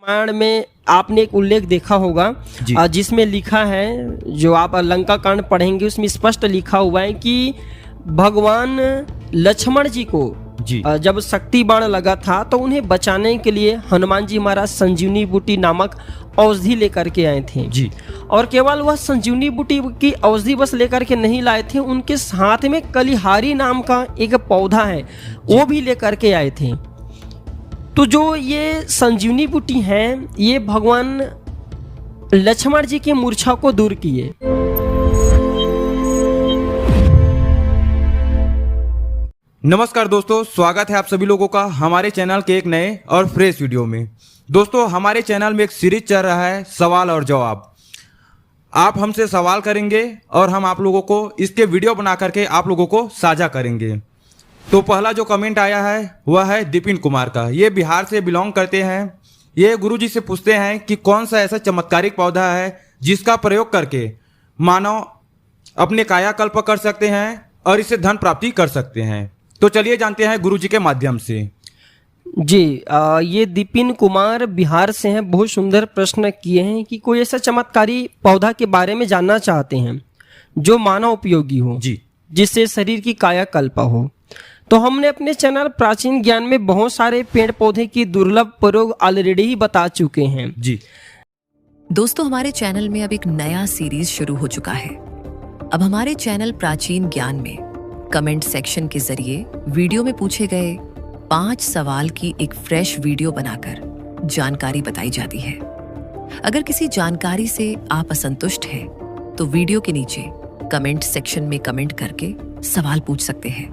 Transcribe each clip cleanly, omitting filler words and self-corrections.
रामायण में आपने एक उल्लेख देखा होगा जिसमें लिखा है, जो आप लंका कांड पढ़ेंगे उसमें स्पष्ट लिखा हुआ है कि भगवान लक्ष्मण जी को जब शक्ति बाण लगा था तो उन्हें बचाने के लिए हनुमान जी महाराज संजीवनी बूटी नामक औषधि लेकर के आए थे जी। और केवल वह संजीवनी बूटी की औषधि बस लेकर के नहीं लाए थे, उनके साथ में कलिहारी नाम का एक पौधा है वो भी लेकर के आए थे। तो जो ये संजीवनी बूटी है ये भगवान लक्ष्मण जी की मूर्छा को दूर किए। नमस्कार दोस्तों, स्वागत है आप सभी लोगों का हमारे चैनल के एक नए और फ्रेश वीडियो में। दोस्तों, हमारे चैनल में एक सीरीज चल रहा है सवाल और जवाब। आप हमसे सवाल करेंगे और हम आप लोगों को इसके वीडियो बना करके आप लोगों को साझा करेंगे। तो पहला जो कमेंट आया है वह है दीपिन कुमार का। ये बिहार से बिलोंग करते हैं। ये गुरुजी से पूछते हैं कि कौन सा ऐसा चमत्कारिक पौधा है जिसका प्रयोग करके मानव अपने कायाकल्प कर सकते हैं और इससे धन प्राप्ति कर सकते हैं। तो चलिए जानते हैं गुरुजी के माध्यम से। जी ये दीपिन कुमार बिहार से हैं। बहुत सुंदर प्रश्न किए हैं कि कोई ऐसा चमत्कारी पौधा के बारे में जानना चाहते हैं जो मानव उपयोगी हो जी, जिससे शरीर की कायाकल्प हो। तो हमने अपने चैनल प्राचीन ज्ञान में बहुत सारे पेड़ पौधे की दुर्लभ प्रयोग ऑलरेडी ही बता चुके हैं जी। दोस्तों, हमारे चैनल में अब एक नया सीरीज शुरू हो चुका है। अब हमारे चैनल प्राचीन ज्ञान में कमेंट सेक्शन के जरिए वीडियो में पूछे गए 5 सवाल की एक फ्रेश वीडियो बनाकर जानकारी बताई जाती है। अगर किसी जानकारी से आप असंतुष्ट हैं तो वीडियो के नीचे कमेंट सेक्शन में कमेंट करके सवाल पूछ सकते हैं।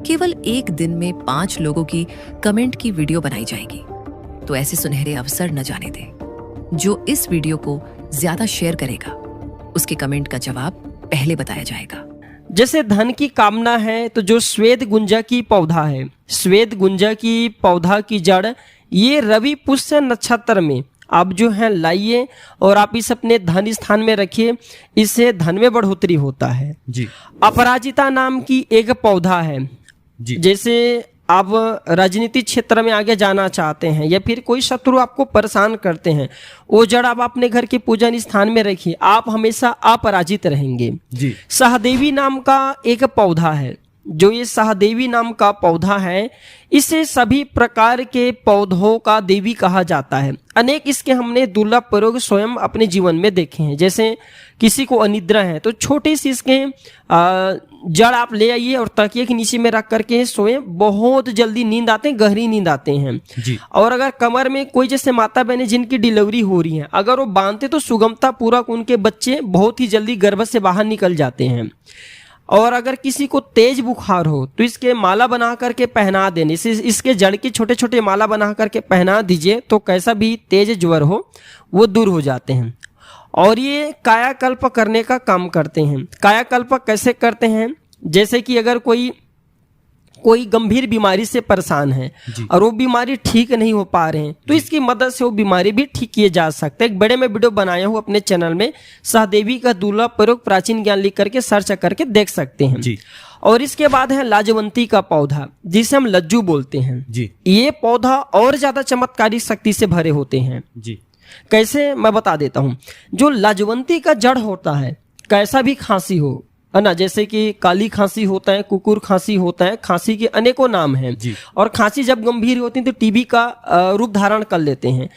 केवल एक दिन में 5 लोगों की कमेंट की वीडियो बनाई जाएगी। तो ऐसे सुनहरे अवसर न जाने दें। जो इस वीडियो को ज्यादा शेयर करेगा उसके कमेंट का जवाब पहले बताया जाएगा। जैसे धन की कामना है तो जो श्वेत गुंजा की पौधा है, श्वेत गुंजा की पौधा की जड़ ये रवि पुष्य नक्षत्र में आप जो है लाइए और आप इस अपने धन स्थान में रखिए, इससे धन में बढ़ोतरी होता है जी। अपराजिता नाम की एक पौधा है जी। जैसे आप राजनीतिक क्षेत्र में आगे जाना चाहते हैं या फिर कोई शत्रु आपको परेशान करते हैं, वो जड़ आप अपने घर के पूजन स्थान में रखिए, आप हमेशा अपराजित रहेंगे जी। सहदेवी नाम का एक पौधा है, जो ये सहदेवी नाम का पौधा है इसे सभी प्रकार के पौधों का देवी कहा जाता है। अनेक इसके हमने दुर्लभ प्रयोग स्वयं अपने जीवन में देखे हैं। जैसे किसी को अनिद्रा है तो छोटे से इसके जड़ आप ले आइए और तकिए के नीचे में रख करके सोए, बहुत जल्दी नींद आते हैं, गहरी नींद आते हैं जी। और अगर कमर में कोई जैसे माता बहनें जिनकी डिलीवरी हो रही है, अगर वो बांधते तो सुगमता पूर्वक उनके बच्चे बहुत ही जल्दी गर्भ से बाहर निकल जाते हैं। और अगर किसी को तेज बुखार हो तो इसके माला बना करके पहना देने से, इसके जड़ की छोटे छोटे माला बना करके पहना दीजिए तो कैसा भी तेज ज्वर हो वो दूर हो जाते हैं। और ये कायाकल्प करने का काम करते हैं। कायाकल्प कैसे करते हैं? जैसे कि अगर कोई गंभीर बीमारी से परेशान है और वो बीमारी ठीक नहीं हो पा रहे हैं तो इसकी मदद से वो बीमारी भी ठीक किए जा सकते हैं। एक बड़े में वीडियो बनाया हूँ अपने चैनल में, सहदेवी का दुर्लभ प्रयोग प्राचीन ज्ञान लिख करके सर्च करके देख सकते हैं जी। और इसके बाद है लाजवंती का पौधा, जिसे हम लज्जू बोलते हैं जी। ये पौधा और ज्यादा चमत्कारिक शक्ति से भरे होते हैं जी। कैसे, मैं बता देता हूँ। जो लाजवंती का जड़ होता है, कैसा भी खांसी हो है ना, जैसे कि काली खांसी होता है, कुकुर खांसी होता है, खांसी के अनेकों नाम हैं और खांसी जब गंभीर होती है तो टीबी का रूप धारण कर लेते हैं।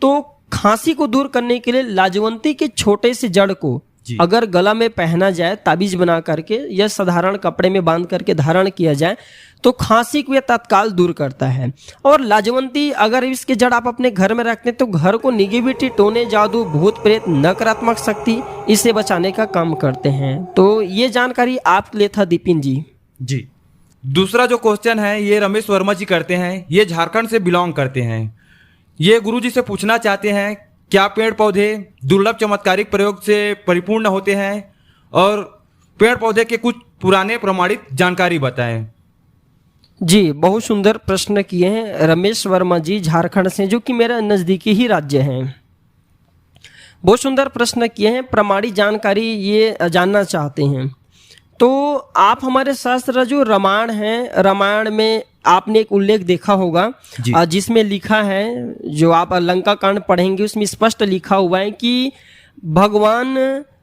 तो खांसी को दूर करने के लिए लाजवंती के छोटे से जड़ को अगर गला में पहना जाए, ताबीज बना करके या साधारण कपड़े में बांध करके धारण किया जाए तो खांसी को यह तत्काल दूर करता है। और लाजवंती अगर इसके जड़ आप अपने घर में रखते हैं तो घर को निगेटिविटी, टोने, जादू, भूत प्रेत, नकारात्मक शक्ति इससे बचाने का काम करते हैं। तो ये जानकारी आपके लिए था दीपिन जी। दूसरा जो क्वेश्चन है ये रमेश वर्मा जी करते हैं। ये झारखंड से बिलोंग करते हैं। ये गुरुजी से पूछना चाहते हैं क्या पेड़ पौधे दुर्लभ चमत्कारिक प्रयोग से परिपूर्ण होते हैं और पेड़ पौधे के कुछ पुराने प्रमाणित जानकारी बताएं। जी, बहुत सुंदर प्रश्न किए हैं रमेश वर्मा जी झारखंड से, जो कि मेरा नज़दीकी ही राज्य है। बहुत सुंदर प्रश्न किए हैं, प्रमाणित जानकारी ये जानना चाहते हैं। तो आप हमारे शास्त्र जो रामायण है, रामायण में आपने एक उल्लेख देखा होगा जी। जिसमें लिखा है, जो आप लंका कांड पढ़ेंगे उसमें स्पष्ट लिखा हुआ है कि भगवान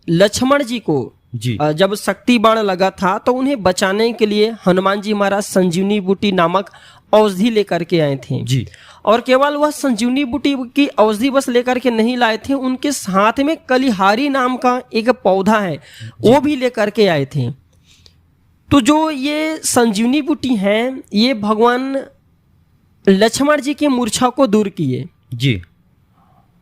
लक्ष्मण जी को जी जब शक्ति बाण लगा था तो उन्हें बचाने के लिए हनुमान जी महाराज संजीवनी बूटी नामक औषधि लेकर के आए थे जी और केवल वह संजीवनी बूटी की औषधि बस लेकर के नहीं लाए थे, उनके साथ में कलिहारी नाम का एक पौधा है वो भी लेकर के आए थे। तो जो ये संजीवनी बूटी है ये भगवान लक्ष्मण जी की मूर्छा को दूर किए, जी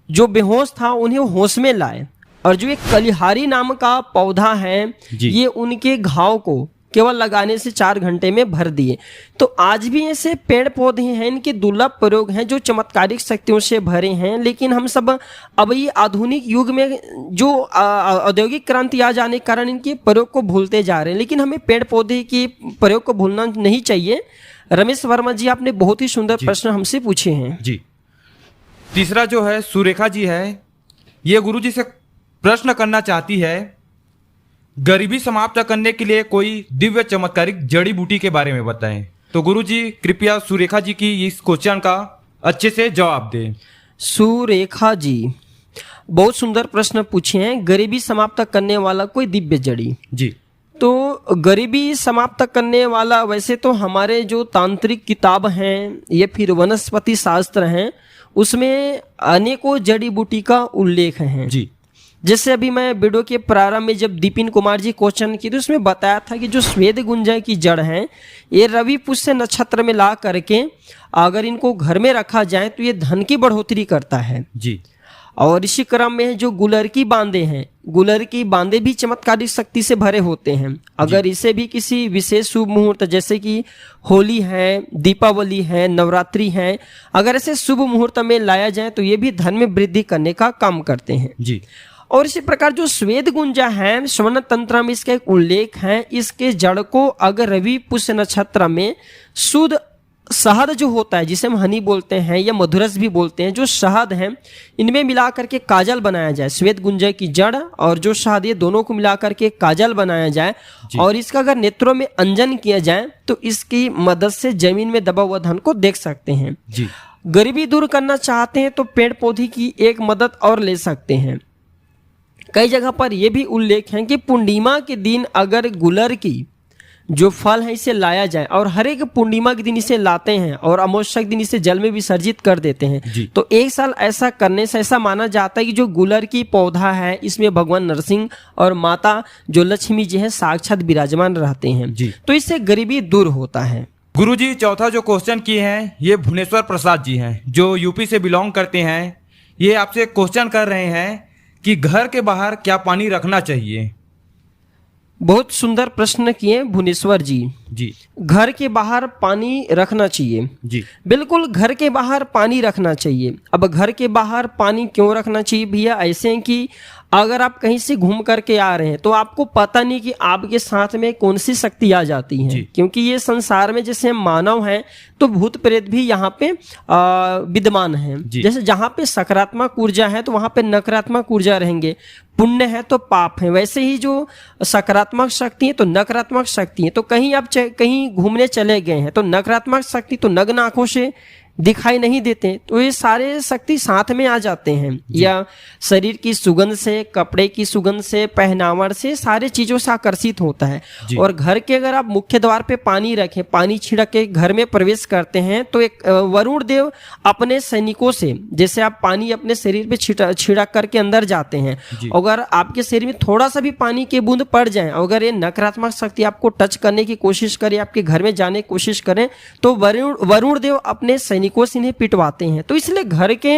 जो बेहोश था उन्हें होश में लाए। और जो एक कलिहारी नाम का पौधा है जी। ये उनके घाव को केवल लगाने से 4 घंटे में भर दिए। तो आज भी ऐसे पेड़ पौधे हैं, इनके दुर्लभ प्रयोग हैं जो चमत्कारिक शक्तियों से भरे हैं, लेकिन हम सब अब ये आधुनिक युग में जो औद्योगिक क्रांति आ जाने के कारण इनके प्रयोग को भूलते जा रहे हैं। लेकिन हमें पेड़ पौधे के प्रयोग को भूलना नहीं चाहिए। रमेश वर्मा जी, आपने बहुत ही सुंदर प्रश्न हमसे पूछे हैं। जी। तीसरा जो है सुरेखा जी है, ये गुरु जी से प्रश्न करना चाहती है, गरीबी समाप्त करने के लिए कोई दिव्य चमत्कारिक जड़ी बूटी के बारे में बताएं। तो गुरु जी कृपया सुरेखा जी की इस क्वेश्चन का अच्छे से जवाब दें। सुरेखा जी बहुत सुंदर प्रश्न पूछे हैं, गरीबी समाप्त करने वाला कोई दिव्य जड़ी। जी। तो गरीबी समाप्त करने वाला वैसे तो हमारे जो तांत्रिक किताब हैं या फिर वनस्पति शास्त्र हैं उसमें अनेकों जड़ी बूटी का उल्लेख है। जी। जैसे अभी मैं वीडियो के प्रारंभ में जब दीपिन कुमार जी क्वेश्चन की तो उसमें बताया था कि जो श्वेत गुंजा की जड़ है ये रवि पुष्य नक्षत्र में ला करके अगर इनको घर में रखा जाए तो ये धन की बढ़ोतरी करता है। जी। और इसी क्रम में जो गुलरकी बांदे हैं, गुलरकी बांदे भी चमत्कारिक शक्ति से भरे होते हैं। अगर इसे भी किसी विशेष शुभ मुहूर्त जैसे कि होली है, दीपावली है, नवरात्रि है, अगर ऐसे शुभ मुहूर्त में लाया जाए तो ये भी धन में वृद्धि करने का काम करते हैं। जी। और इसी प्रकार जो श्वेत गुंजा है श्रवण तंत्र में इसका एक उल्लेख है, इसके जड़ को अगर रवि पुष्य नक्षत्र में शुद्ध शहद जो होता है जिसे हम हनी बोलते हैं या मधुरस भी बोलते हैं, जो शहद है इनमें मिला करके काजल बनाया जाए, श्वेत गुंजा की जड़ और जो शहद ये दोनों को मिला करके काजल बनाया जाए और इसका अगर नेत्रों में अंजन किया जाए तो इसकी मदद से जमीन में दबा हुआ धन को देख सकते हैं। जी। गरीबी दूर करना चाहते हैं तो पेड़ पौधे की एक मदद और ले सकते हैं। कई जगह पर यह भी उल्लेख है कि पूर्णिमा के दिन अगर गुलर की जो फल है इसे लाया जाए और हर एक पूर्णिमा के दिन इसे लाते हैं और अमावस्या के दिन इसे जल में विसर्जित कर देते हैं तो 1 साल ऐसा करने से ऐसा माना जाता है कि जो गुलर की पौधा है इसमें भगवान नरसिंह और माता जो लक्ष्मी जी है साक्षात विराजमान रहते हैं। तो इससे गरीबी दूर होता है। गुरुजी चौथा जो क्वेश्चन किए हैं ये भुवनेश्वर प्रसाद जी हैं जो यूपी से बिलोंग करते हैं। ये आपसे क्वेश्चन कर रहे हैं कि घर के बाहर क्या पानी रखना चाहिए। बहुत सुंदर प्रश्न किए भुवनेश्वर जी। जी। घर के बाहर पानी रखना चाहिए। जी। बिल्कुल घर के बाहर पानी रखना चाहिए। अब घर के बाहर पानी क्यों रखना चाहिए भैया? ऐसे हैं कि अगर आप कहीं से घूम करके आ रहे हैं तो आपको पता नहीं कि आपके साथ में कौन सी शक्ति आ जाती है, क्योंकि ये संसार में जैसे हम मानव हैं तो भूत प्रेत भी यहाँ पे विद्यमान है। जैसे जहाँ पे सकारात्मक ऊर्जा है तो वहाँ पे नकारात्मक ऊर्जा रहेंगे, पुण्य है तो पाप है। वैसे ही जो सकारात्मक शक्ति है तो नकारात्मक शक्ति है। तो कहीं आप कहीं घूमने चले गए हैं तो नकारात्मक शक्ति तो नग्न आंखों से दिखाई नहीं देते, तो ये सारे शक्ति साथ में आ जाते हैं, या शरीर की सुगंध से, कपड़े की सुगंध से, पहनावट से, सारे चीजों से आकर्षित होता है। और घर के अगर आप मुख्य द्वार पे पानी रखें, पानी छिड़क के घर में प्रवेश करते हैं तो एक वरुण देव अपने सैनिकों से, जैसे आप पानी अपने शरीर पे छिड़क करके अंदर जाते हैं, अगर आपके शरीर में थोड़ा सा भी पानी के बूंद पड़ जाए, अगर ये नकारात्मक शक्ति आपको टच करने की कोशिश करे, आपके घर में जाने की कोशिश करें, तो वरुण देव अपने को इन्हें पिटवाते हैं। तो इसलिए घर के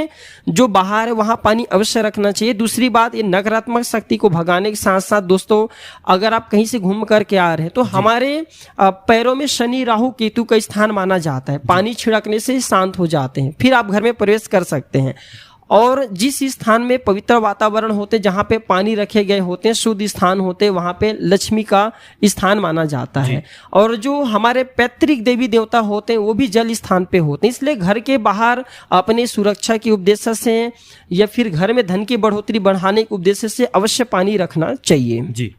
जो बाहर है वहां पानी अवश्य रखना चाहिए। दूसरी बात, ये नकारात्मक शक्ति को भगाने के साथ साथ दोस्तों, अगर आप कहीं से घूम करके आ रहे हैं तो हमारे पैरों में शनि राहु केतु का स्थान माना जाता है, पानी छिड़कने से शांत हो जाते हैं, फिर आप घर में प्रवेश कर सकते हैं। और जिस स्थान में पवित्र वातावरण होते, जहाँ पे पानी रखे गए होते हैं, शुद्ध स्थान होते, वहाँ पे लक्ष्मी का स्थान माना जाता है। और जो हमारे पैतृक देवी देवता होते हैं वो भी जल स्थान पे होते हैं। इसलिए घर के बाहर अपने सुरक्षा के उद्देश्य से या फिर घर में धन की बढ़ोतरी बढ़ाने के उद्देश्य से अवश्य पानी रखना चाहिए। जी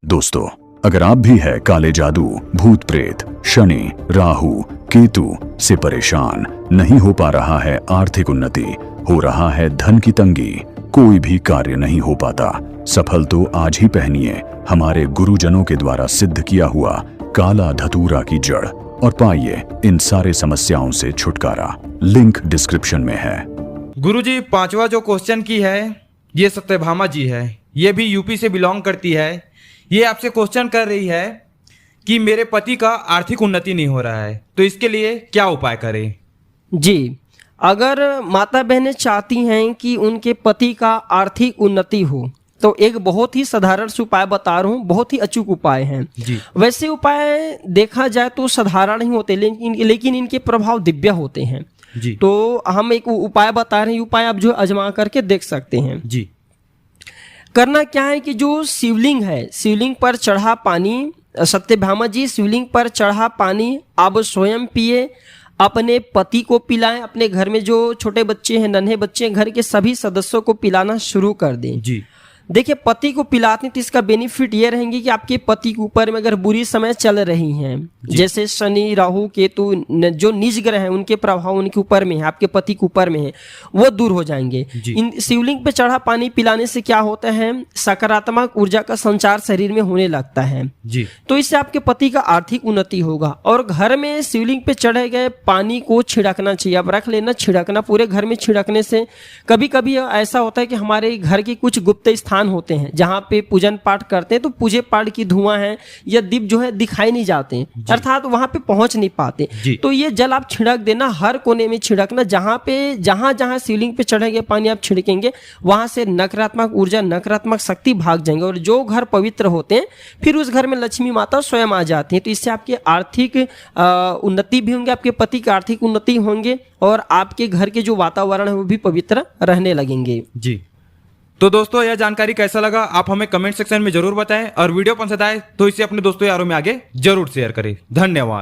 दोस्तों, अगर आप भी है काले जादू, भूत प्रेत, शनि, राहु, केतु से परेशान, नहीं हो पा रहा है आर्थिक उन्नति, हो रहा है धन की तंगी, कोई भी कार्य नहीं हो पाता, सफल तो आज ही पहनिए हमारे गुरुजनों के द्वारा सिद्ध किया हुआ काला धतूरा की जड़ और पाइए इन सारे समस्याओं से छुटकारा। लिंक डिस्क्रिप्शन में है। गुरुजी, पांचवा जो क्वेश्चन की है ये सत्यभामा जी है। ये भी यूपी से बिलोंग करती है। ये आपसे क्वेश्चन कर रही है कि मेरे पति का आर्थिक उन्नति नहीं हो रहा है, तो इसके लिए क्या उपाय करें? जी, अगर माता बहनें चाहती हैं कि उनके पति का आर्थिक उन्नति हो तो एक बहुत ही साधारण से उपाय बता रहा हूँ, बहुत ही अचूक उपाय हैं। जी। वैसे उपाय देखा जाए तो साधारण ही होते, लेकिन इनके प्रभाव दिव्य होते हैं। जी। तो हम एक उपाय बता रहे हैं, उपाय आप जो आजमा करके देख सकते हैं। जी। करना क्या है कि जो शिवलिंग है, शिवलिंग पर चढ़ा पानी, सत्यभामा जी शिवलिंग पर चढ़ा पानी आप स्वयं पिए, अपने पति को पिलाएं, अपने घर में जो छोटे बच्चे हैं, नन्हे बच्चे हैं, घर के सभी सदस्यों को पिलाना शुरू कर दें। जी। देखिए, पति को पिलाते हैं तो इसका बेनिफिट ये रहेंगे कि आपके पति के ऊपर में अगर बुरी समय चल रही हैं, जैसे शनि, राहु, केतु जो निज ग्रह हैं उनके प्रभाव उनके ऊपर में है, आपके पति के ऊपर में है, वो दूर हो जाएंगे। इन शिवलिंग पे चढ़ा पानी पिलाने से क्या होता है, सकारात्मक ऊर्जा का संचार शरीर में होने लगता है। जी। तो इससे आपके पति का आर्थिक उन्नति होगा। और घर में शिवलिंग पे चढ़े गए पानी को छिड़कना चाहिए, आप रख लेना, छिड़कना पूरे घर में। छिड़कने से कभी कभी ऐसा होता है कि हमारे घर के कुछ गुप्त स्थान होते हैं जहां पे पूजन पाठ करते हैं, तो पूजे पाठ की धुआं है या दीप जो है दिखाई नहीं जाते, अर्थात वहां पे पहुंच नहीं पाते। तो ये जल आप छिड़क देना, हर कोने में छिड़कना, जहां जहां शिवलिंग पे चढ़ेंगे पानी आप छिड़केंगे वहां से नकारात्मक ऊर्जा, नकारात्मक शक्ति भाग जाएंगे। और जो घर पवित्र होते हैं फिर उस घर में लक्ष्मी माता स्वयं आ जाती है। तो इससे आपके आर्थिक उन्नति भी होंगे, आपके पति की आर्थिक उन्नति होंगे और आपके घर के जो वातावरण है वो भी पवित्र रहने लगेंगे। जी। तो दोस्तों, यह जानकारी कैसा लगा आप हमें कमेंट सेक्शन में जरूर बताएं और वीडियो पसंद आए तो इसे अपने दोस्तों यारों में आगे जरूर शेयर करें। धन्यवाद।